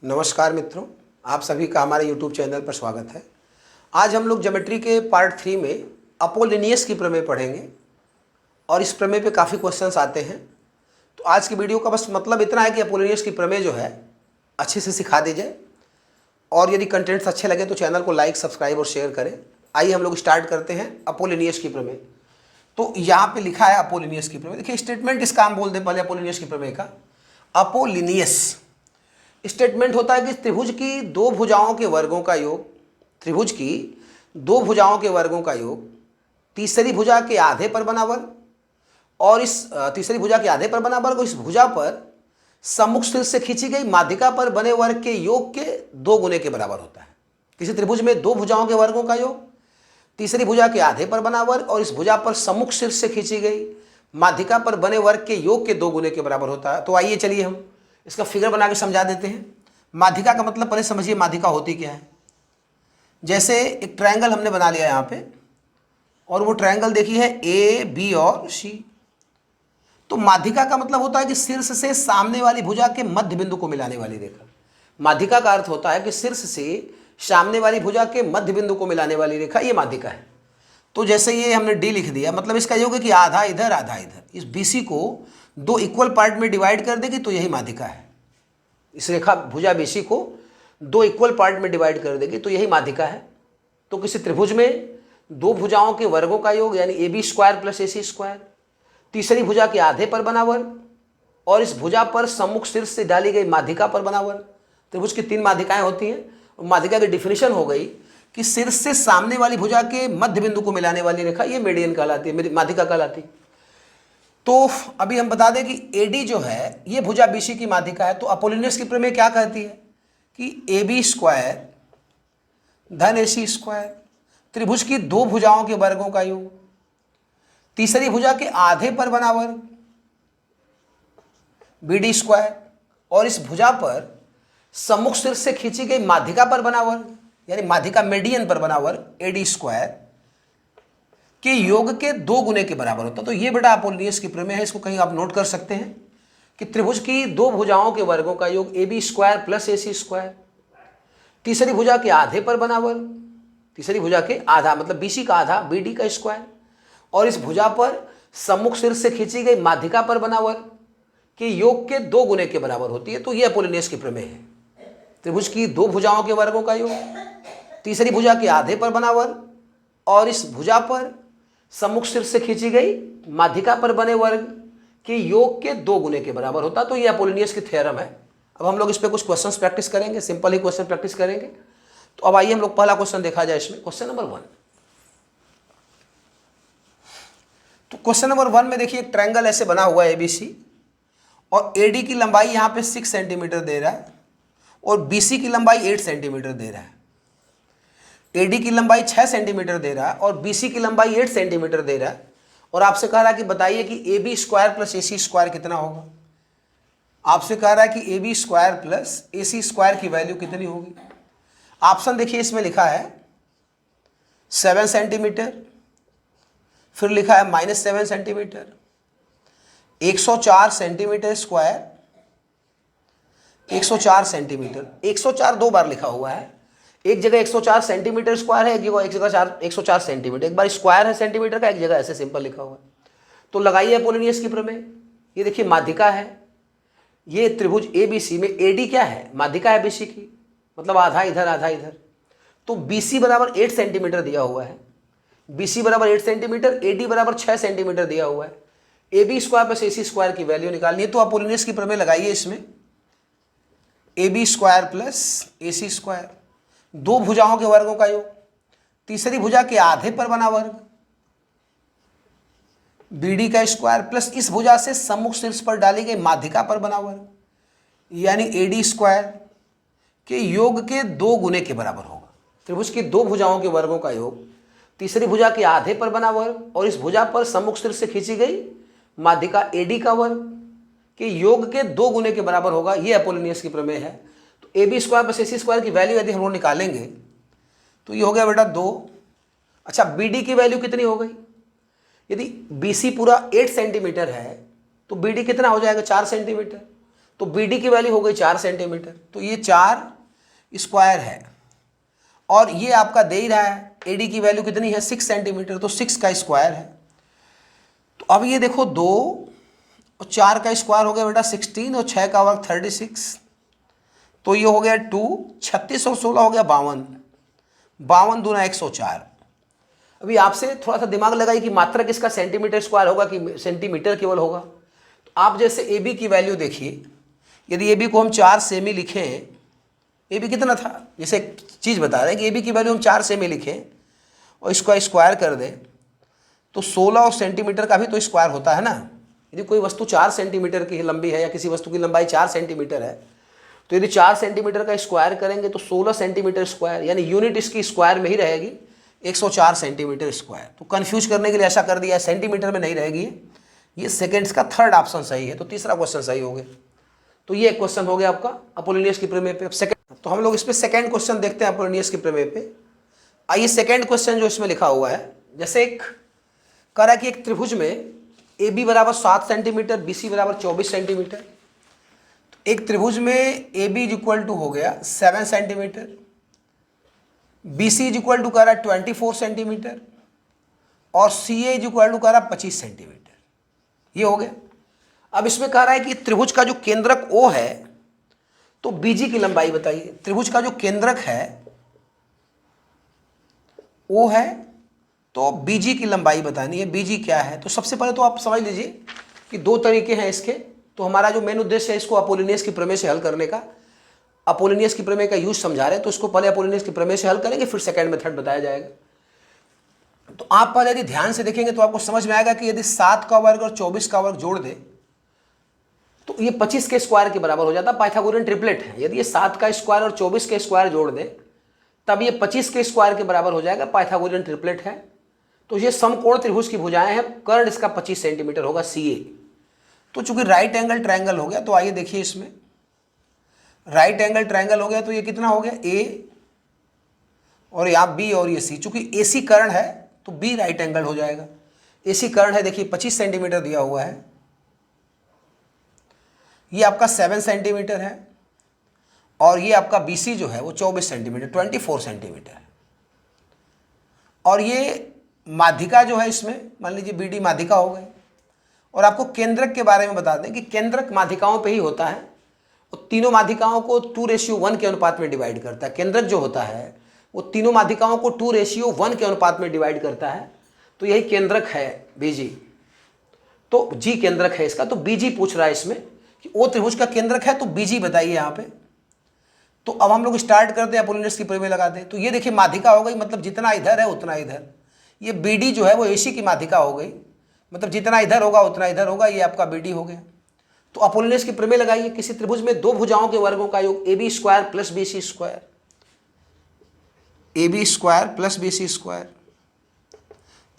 नमस्कार मित्रों, आप सभी का हमारे YouTube चैनल पर स्वागत है। आज हम लोग ज्योमेट्री के पार्ट 3 में अपोलिनियस की प्रमेय पढ़ेंगे और इस प्रमेय पे काफ़ी क्वेश्चंस आते हैं। तो आज की वीडियो का बस मतलब इतना है कि अपोलिनियस की प्रमेय जो है अच्छे से सिखा दी जाए और यदि कंटेंट्स अच्छे लगे तो चैनल को लाइक, सब्सक्राइब और शेयर करें। आइए हम लोग स्टार्ट करते हैं अपोलिनियस की प्रमेय। तो यहाँ पर लिखा है अपोलिनियस की प्रमेय। देखिए स्टेटमेंट इसका हम बोल दें पहले अपोलिनियस की प्रमेय का। अपोलिनियस स्टेटमेंट होता है कि त्रिभुज की दो भुजाओं के वर्गों का योग, त्रिभुज की दो भुजाओं के वर्गों का योग तीसरी भुजा के आधे पर बना वर्ग और इस तीसरी भुजा के आधे पर बना वर्ग और इस भुजा पर सम्मुख शीर्ष से खींची गई माध्यिका पर बने वर्ग के योग के 2 गुने के बराबर होता है। किसी त्रिभुज में दो भुजाओं के वर्गों का योग तीसरी भुजा के आधे पर बना वर्ग और इस भुजा पर सम्मुख शीर्ष से खींची गई माध्यिका पर बने वर्ग के योग के 2 गुने के बराबर होता है। तो आइए चलिए हम इसका फिगर बना के समझा देते हैं। माध्यिका का मतलब पहले समझिए माध्यिका होती क्या है। जैसे एक ट्रायंगल हमने बना लिया यहाँ पे और वो ट्रायंगल देखिए है ए, बी और सी। तो माध्यिका का मतलब होता है कि शीर्ष से सामने वाली भुजा के मध्य बिंदु को मिलाने वाली रेखा। माध्यिका का अर्थ होता है कि शीर्ष से सामने वाली भुजा के मध्य बिंदु को मिलाने वाली रेखा, ये माध्यिका है। तो जैसे ये हमने डी लिख दिया, मतलब इसका योग है कि आधा इधर आधा इधर, इस बीसी को 2 इक्वल पार्ट में डिवाइड कर देगी तो यही माध्यिका है। इस रेखा भुजा बीसी को 2 इक्वल पार्ट में डिवाइड कर देगी तो यही माध्यिका है। तो किसी त्रिभुज में दो भुजाओं के वर्गों का योग यानी AB square plus AC square तीसरी भुजा के आधे पर बना वर्ग और इस भुजा पर सम्मुख शीर्ष से डाली गई माध्यिका पर बना वर्ग। त्रिभुज की 3 माध्यिकाएं होती हैं। माध्यिका की डिफिनेशन हो गई कि शीर्ष से सामने वाली भुजा के मध्य बिंदु को मिलाने वाली रेखा, ये मीडियन कहलाती है, माध्यिका कहलाती है। तो अभी हम बता दें कि AD जो है ये भुजा BC की माध्यिका है। तो अपोलिनियस की प्रमेय क्या कहती है कि AB स्क्वायर धन AC स्क्वायर त्रिभुज की दो भुजाओं के वर्गों का योग तीसरी भुजा के आधे पर बना वर्ग BD स्क्वायर और इस भुजा पर सम्मुख शीर्ष से खींची गई माध्यिका पर बना वर्ग यानी माध्यिका मीडियन पर बना वर्ग AD स्क्वायर के योग के 2 गुने के बराबर होता है। तो ये बेटा अपोलिनियस की प्रमेय है। इसको कहीं आप नोट कर सकते हैं कि त्रिभुज की दो भुजाओं के वर्गों का योग AB square plus AC square तीसरी भुजा के आधे पर बना वर्ग, तीसरी भुजा के आधा मतलब BC का आधा BD का स्क्वायर और इस भुजा पर सम्मुख शीर्ष से खींची गई माध्यिका पर बना वर्ग के योग के 2 गुने के बराबर होती है। तो ये अपोलिनियस की प्रमेय है। त्रिभुज की दो भुजाओं के वर्गों का योग तीसरी भुजा के आधे पर बना वर्ग और इस भुजा पर सम्मुख शीर्ष से खींची गई माध्यिका पर बने वर्ग के योग के 2 गुने के बराबर होता। तो ये अपोलिनियस की थ्योरम है। अब हम लोग इस पे कुछ क्वेश्चंस प्रैक्टिस करेंगे, सिंपल ही क्वेश्चन प्रैक्टिस करेंगे। तो अब आइए हम लोग पहला क्वेश्चन देखा जाए इसमें। Question number 1। तो क्वेश्चन नंबर 1 में देखिए एक ट्रायंगल ऐसे बना हुआ है ABC और AD की लंबाई यहाँ पे 6 सेंटीमीटर दे रहा है और BC की लंबाई 8 सेंटीमीटर दे रहा है। AD की लंबाई 6 सेंटीमीटर दे रहा है और BC की लंबाई 8 सेंटीमीटर दे रहा है और आपसे कह रहा है कि बताइए कि AB square plus AC square कितना होगा। आपसे कह रहा है कि AB square plus AC square की वैल्यू कितनी होगी। ऑप्शन देखिए इसमें लिखा है 7 सेंटीमीटर, फिर लिखा है -7 सेंटीमीटर, 104 सेंटीमीटर स्क्वायर, 104 सेंटीमीटर। 104 2 बार लिखा हुआ है, एक जगह 104 सेंटीमीटर स्क्वायर है, एक जगह 104 सेंटीमीटर। एक बार स्क्वायर है सेंटीमीटर का, एक जगह ऐसे सिंपल लिखा हुआ है। तो लगाइए अपोलिनियस की प्रमेय। ये देखिए माध्यिका है, ये त्रिभुज ABC में AD क्या है, माध्यिका है BC की, मतलब आधा इधर आधा इधर। तो BC बराबर 8 सेंटीमीटर दिया हुआ है, BC बराबर 8 सेंटीमीटर, AD बराबर 6 सेंटीमीटर दिया हुआ है। AB square plus AC square की वैल्यू निकालनी है। तो अपोलिनियस की प्रमेय लगाइए इसमें। AB square plus AC square दो भुजाओं के वर्गों का योग तीसरी भुजा के आधे पर बना वर्ग BD का स्क्वायर प्लस इस भुजा से सम्मुख शीर्ष पर डाली गई माध्यिका पर बना वर्ग यानी AD स्क्वायर के योग के 2 गुने के बराबर होगा। त्रिभुज की दो भुजाओं के वर्गों का योग तीसरी भुजा के आधे पर बना वर्ग और इस भुजा पर सम्मुख शीर्ष से खींची गई माध्यिका AD का वर्ग के योग के 2 गुने के बराबर होगा। यह अपोलिनियस की प्रमेय है। तो AB square plus AC square की वैल्यू यदि हम लोग निकालेंगे तो ये हो गया बेटा 2। अच्छा BD की वैल्यू कितनी हो गई, यदि BC पूरा 8 सेंटीमीटर है तो BD कितना हो जाएगा 4 सेंटीमीटर। तो बी डी की वैल्यू हो गई 4 सेंटीमीटर, तो ये 4 स्क्वायर है। और ये आपका दे ही रहा है ए डी की वैल्यू कितनी है 6 सेंटीमीटर, तो 6 का स्क्वायर है। तो अब ये देखो 2 और 4 का स्क्वायर हो गया बेटा 16 और 6 का वर्ग 36, तो ये हो गया 2, 36 और 16 हो गया 52, 52 दूना 104। अभी आपसे थोड़ा सा दिमाग लगाइए कि मात्रक इसका सेंटीमीटर स्क्वायर होगा कि सेंटीमीटर केवल होगा। तो आप जैसे ए बी की वैल्यू देखिए, यदि ए बी को हम 4 सेमी लिखें, ए बी कितना था, जैसे एक चीज़ बता रहे हैं कि ए बी की वैल्यू हम 4 सेमी लिखें और इसको स्क्वायर कर दें, तो 16 और सेंटीमीटर का भी तो स्क्वायर होता है ना। यदि कोई वस्तु 4 सेंटीमीटर की लंबी है या किसी वस्तु की लंबाई 4 सेंटीमीटर है, तो यदि 4 सेंटीमीटर का स्क्वायर करेंगे तो 16 सेंटीमीटर स्क्वायर, यानी यूनिट इसकी स्क्वायर में ही रहेगी 104 सेंटीमीटर स्क्वायर। तो कंफ्यूज करने के लिए ऐसा कर दिया है, सेंटीमीटर में नहीं रहेगी ये सेकेंड्स का थर्ड ऑप्शन सही है, तो तीसरा क्वेश्चन सही हो गया। तो ये एक क्वेश्चन हो गया आपका अपोलोनियस की प्रमेय पे। सेकंड, तो हम लोग इस पे सेकंड क्वेश्चन देखते हैं अपोलोनियस की प्रमेय पे। आइए सेकंड क्वेश्चन जो इसमें लिखा हुआ है, जैसे एक कह रहा है कि एक त्रिभुज में ए बी बराबर 7 सेंटीमीटर, बी सी बराबर 24 सेंटीमीटर। तो एक त्रिभुज में ए बी इक्वल टू हो गया 7 centimetre, B C equal to कह रहा है 24 सेंटीमीटर और सी ए इक्वल टू कह रहा है 25 सेंटीमीटर। ये हो गया। अब इसमें कह रहा है कि त्रिभुज का जो केंद्रक O है, तो बीजी की लंबाई बताइए। त्रिभुज का जो केंद्रक है O है, तो बीजी की लंबाई बतानी है। बीजी क्या है, तो सबसे पहले तो आप समझ लीजिए कि 2 तरीके हैं इसके। तो हमारा जो मेन उद्देश्य है इसको अपोलोनियस की प्रमेय से हल करने का, अपोलोनियस की प्रमेय का यूज समझा रहे हैं, तो इसको पहले अपोलोनियस की प्रमेय से हल करेंगे, फिर सेकंड मेथड बताया जाएगा। तो आप पहले यदि ध्यान से देखेंगे तो आपको समझ में आएगा कि यदि 7 का वर्ग और 24 का वर्ग जोड़ दे तो ये 25 के स्क्वायर के बराबर हो जाता है। पाइथागोरियन ट्रिपलेट है। यदि ये 7 का स्क्वायर और 24 के स्क्वायर जोड़ दे तब ये 25 के स्क्वायर के बराबर हो जाएगा। पाइथागोरियन ट्रिपलेट है। तो ये समकोण त्रिभुज की भुजाएं हैं, कर्ण इसका 25 सेंटीमीटर होगा सी ए। तो चूंकि राइट एंगल ट्रायंगल हो गया, तो आइए देखिए इसमें राइट एंगल ट्रायंगल हो गया, तो ये कितना हो गया ए और यहाँ बी और ये सी। चूंकि ए सी कर्ण है तो बी राइट एंगल हो जाएगा। ए सी कर्ण है, देखिए 25 सेंटीमीटर दिया हुआ है, ये आपका 7 सेंटीमीटर है और ये आपका बी सी जो है वो 24 सेंटीमीटर 24 सेंटीमीटर है। और ये माध्यिका जो है इसमें मान लीजिए बी डी माध्यिका हो गई। और आपको केंद्रक के बारे में बता दें कि केंद्रक माध्यिकाओं पे ही होता है। वो तीनों माध्यिकाओं को 2:1 के अनुपात में डिवाइड करता है। केंद्रक जो होता है वो तीनों माध्यिकाओं को 2:1 के अनुपात में डिवाइड करता है। तो यही केंद्रक है बीजी। तो जी केंद्रक है इसका। तो बीजी पूछ रहा है इसमें कि ओ त्रिभुज का केंद्रक है, तो बीजी बताइए यहाँ पे। तो अब हम लोग स्टार्ट करते हैं, अपोलोनियस की प्रमेय लगाते हैं। तो ये देखिए माध्यिका हो गई, मतलब जितना इधर है उतना इधर। ये बी डी जो है वो एसी की माध्यिका हो गई, मतलब जितना इधर होगा उतना इधर होगा। ये आपका बी डी हो गया। तो अपोलोनियस की प्रमेय लगाइए। किसी त्रिभुज में 2 भुजाओं के वर्गों का योग A B square plus B C square, A B square plus B C square.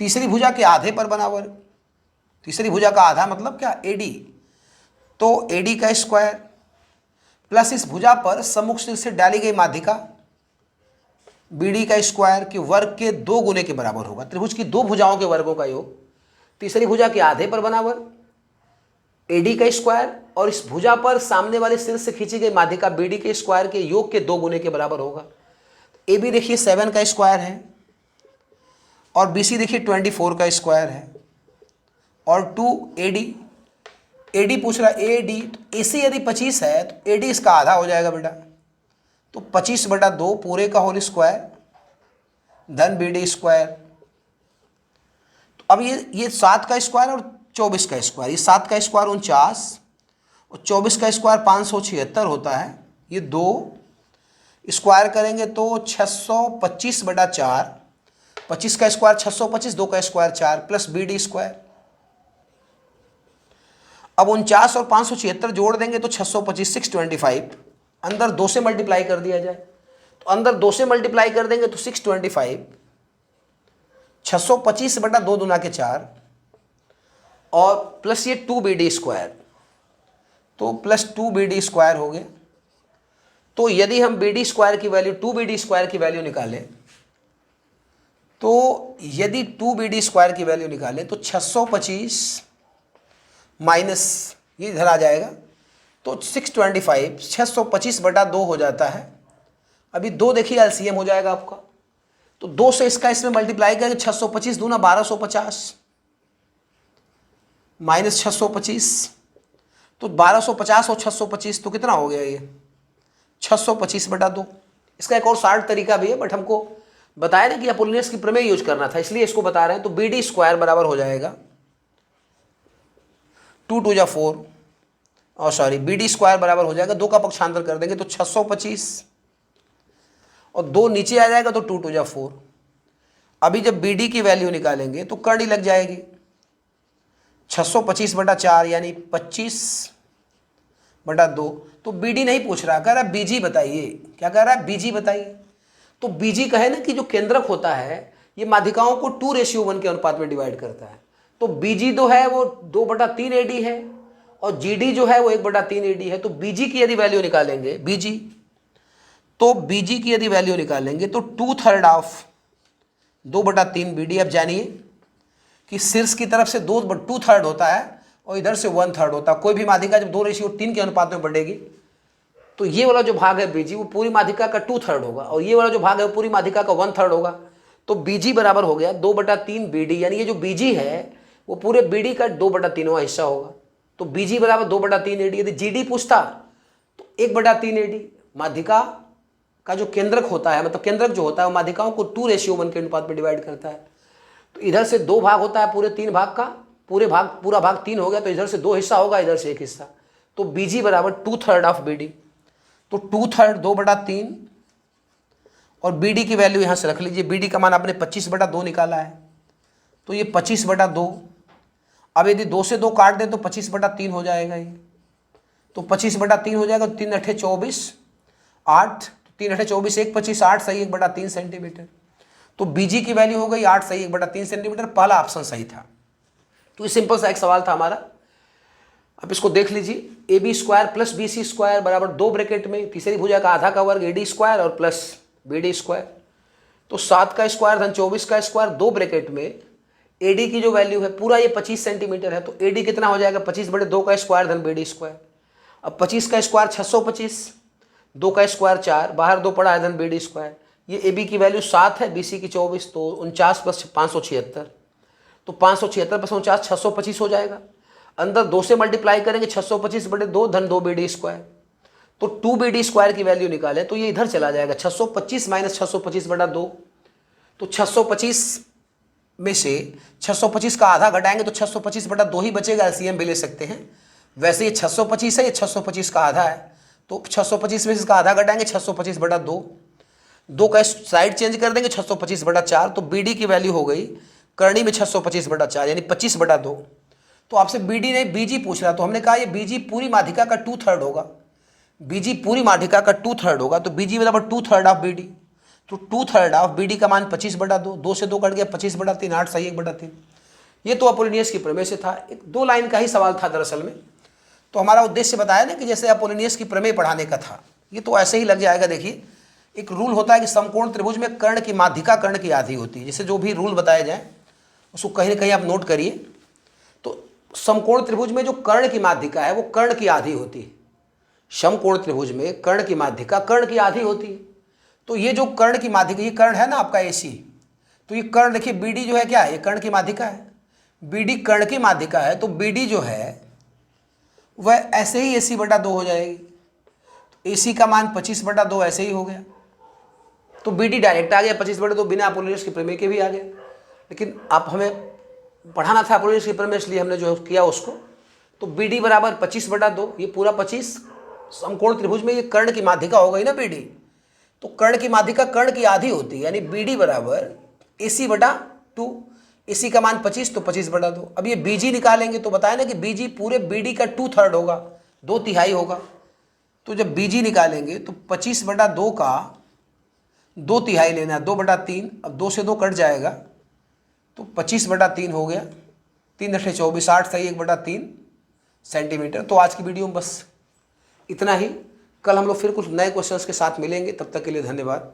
तीसरी भुजा के आधे पर बना वर्ग। तीसरी भुजा का आधा मतलब क्या, ए डी। तो ए डी का स्क्वायर प्लस इस भुजा पर सम्मुख से डाली गई माध्यिका बी डी का स्क्वायर के वर्ग के 2 गुने के बराबर होगा। त्रिभुज की 2 भुजाओं के वर्गों का योग तीसरी भुजा के आधे पर बना वर्ग ए डी का स्क्वायर और इस भुजा पर सामने वाले सिर से खींची गई माध्यिका बी डी के स्क्वायर के योग के 2 गुने के बराबर होगा। ए बी देखिए 7 का स्क्वायर है और बी सी देखिए 24 का स्क्वायर है और 2 ए डी। ए डी पूछ रहा है ए डी, तो ए सी यदि 25 है तो ए डी इसका आधा हो जाएगा बेटा। तो 25/2 पूरे का होल स्क्वायर धन बी डी स्क्वायर। तो अब ये 7 का स्क्वायर और 24 का स्क्वायर, ये 7 का स्क्वायर 49 और 24 का स्क्वायर 576 होता है। ये 2 स्क्वायर करेंगे तो 625/4, 25 का स्क्वायर 625, 2 का square 4 plus B D square. अब 49 और 576 जोड़ देंगे तो 625 625, अंदर 2 से मल्टीप्लाई कर दिया जाए। तो अंदर 2 से मल्टीप्लाई कर देंगे तो 625, 625/2 दूना के 4 और प्लस ये 2 बी डी स्क्वायर, तो प्लस 2 बी डी स्क्वायर हो गया। तो यदि हम बी डी स्क्वायर की वैल्यू 2 बी डी स्क्वायर की वैल्यू निकालें, तो यदि 2 बी डी स्क्वायर की वैल्यू निकालें तो 625 माइनस ये इधर आ जाएगा, तो 625 625/2 हो जाता है। अभी 2 देखिए एलसीएम हो जाएगा आपका, तो 2 से इसका इसमें मल्टीप्लाई करेंगे, 625 दूना 1250 माइनस 625, तो 1250 और 625 तो कितना हो गया ये 625/2। इसका एक और शार्ट तरीका भी है, बट हमको बताया ना कि अपोलिनियस की प्रमेय यूज करना था, इसलिए इसको बता रहे हैं। तो BD² बराबर हो जाएगा 2 2 जा 4, और सॉरी BD² बराबर हो जाएगा, 2 का पक्षांतर कर देंगे तो 625, और 2 नीचे आ जाएगा तो 2 2 जा 4। अभी जब BD की वैल्यू निकालेंगे तो कड़ी लग जाएगी, 625/4 यानी 25/2। तो BD नहीं पूछ रहा, कह रहा BG बताइए। क्या कह रहा है? BG बताइए। तो BG कहे ना कि जो केंद्रक होता है ये माध्यिकाओं को 2:1 के अनुपात में डिवाइड करता है। तो BG जो है वो 2/3 AD है, और GD जो है वो 1/3 AD है। तो BG की यदि वैल्यू निकालेंगे, तो BG की यदि वैल्यू निकालेंगे तो 2/3 ऑफ 2/3 BD। अब जानिए कि शीर्ष की तरफ से 2/3 होता है और इधर से 1/3 होता है। कोई भी माध्यिका जब 2:3 के अनुपात में बढ़ेगी तो ये वाला जो भाग है BG वो पूरी माध्यिका का 2/3 होगा, और ये वाला जो भाग है वो पूरी माध्यिका का 1/3 होगा। तो BG बराबर हो गया 2/3 BD, यानी ये जो BG है वो पूरे BD का 2/3वां हिस्सा होगा। तो BG बराबर 2/3 AD। यदि GD पूछता तो 1/3 AD। माध्यिका का जो केंद्रक होता है, मतलब केंद्रक जो होता है वो माध्यिकाओं को 2:1 के अनुपात में डिवाइड करता है। तो इधर से 2 भाग होता है पूरे 3 भाग का, पूरा भाग 3 हो गया, तो इधर से 2 हिस्सा होगा, इधर से 1 हिस्सा। तो BG बराबर 2/3 ऑफ BD। तो 2/3 2/3, और BD की वैल्यू यहाँ से रख लीजिए। BD का मान आपने 25/2 निकाला है, तो ये 25/2। अब यदि 2 से 2 काट दें तो 25/3 हो जाएगा ये। तो 25/3 हो जाएगा, 3 8 24 8, 3 8 24 1 25 8 सही 1/3 सेंटीमीटर। तो BG की वैल्यू हो गई 8 सही 1/3 सेंटीमीटर। पहला ऑप्शन सही था। तो ये सिंपल सा एक सवाल था हमारा। अब इसको देख लीजिए, AB² प्लस BC² बराबर 2 ब्रैकेट में तीसरी भुजा का आधा का वर्ग AD² और प्लस BD²। तो 7 का स्क्वायर धन 24 का स्क्वायर 2 ब्रैकेट में AD की जो वैल्यू है पूरा ये 25 सेंटीमीटर है। तो AD कितना हो जाएगा 25/2 का स्क्वायर धन BD²। अब 25 का स्क्वायर 625, 2 का स्क्वायर 4, बाहर 2 पड़ा है धन BD²। ये AB की वैल्यू 7 है, BC की 24, तो 49 प्लस 576। तो 576 प्लस 49 625 हो जाएगा। अंदर 2 से मल्टीप्लाई करेंगे, 625/2 धन 2 BD²। तो 2 BD² की वैल्यू निकाले तो ये इधर चला जाएगा, 625 माइनस 625/2। तो 625 में से 625 का आधा घटाएंगे तो 625/2 ही बचेगा। एलसीएम भी ले सकते हैं। वैसे ये 625 है, ये 625 का आधा है, तो 625 में से इसका आधा घटाएंगे 625/2। 2 का साइड चेंज कर देंगे 625/4। तो BD की वैल्यू हो गई करणी में 625/4 यानी 25/2। तो आपसे BD नहीं BG पूछ रहा, तो हमने कहा ये BG पूरी माध्यिका का 2/3 होगा। BG पूरी माध्यिका का 2/3 होगा, तो BG बराबर 2/3 ऑफ BD। तो 2/3 ऑफ BD का मान 25/2, 2 से 2 कट गया 25/3 8 सही 1/3। ये तो अपोलिनियस की प्रमेय से था। एक 2 लाइन का ही सवाल था दरअसल में। तो हमारा उद्देश्य बताया ना कि जैसे अपोलिनियस की प्रमेय पढ़ाने का था, ये तो ऐसे ही लग जाएगा। देखिए एक रूल होता है कि समकोण त्रिभुज में कर्ण की माध्यिका कर्ण की आधी होती है। जैसे जो भी रूल बताया जाए उसको कहीं ना कहीं आप नोट करिए। तो समकोण त्रिभुज में जो कर्ण की माध्यिका है वो कर्ण की आधी होती है। समकोण त्रिभुज में कर्ण की माध्यिका कर्ण की आधी होती है। तो ये जो कर्ण की माध्यिका, ये कर्ण है ना आपका AC, तो ये कर्ण देखिए BD जो है क्या है, ये कर्ण की माध्यिका है। BD कर्ण की माध्यिका है, तो BD जो है वह ऐसे ही AC/2 हो जाएगी। तो AC का मान 25/2 ऐसे ही हो गया। तो BD डायरेक्ट आ गया 25/2, बिना अपोलिनियस की प्रमेय के भी आ गया। लेकिन आप हमें पढ़ाना था अपोलिनियस की प्रमेय, इसलिए हमने जो किया उसको। तो BD बराबर 25/2, ये पूरा 25। समकोण त्रिभुज में ये कर्ण की माध्यिका हो गई ना BD, तो कर्ण की माध्यिका कर्ण की आधी होती है, यानी BD बराबर AC/2। AC का मान 25, तो 25/2। अब ये BG निकालेंगे तो बताया ना कि BG पूरे BD का 2/3 होगा, 2/3 होगा। तो जब BG निकालेंगे तो 25/2 का 2/3 लेना है, 2/3। अब 2 से 2 कट जाएगा तो 25/3 हो गया, 3 8 24 8 सही 1/3 सेंटीमीटर। तो आज की वीडियो में बस इतना ही। कल हम लोग फिर कुछ नए क्वेश्चंस के साथ मिलेंगे, तब तक के लिए धन्यवाद।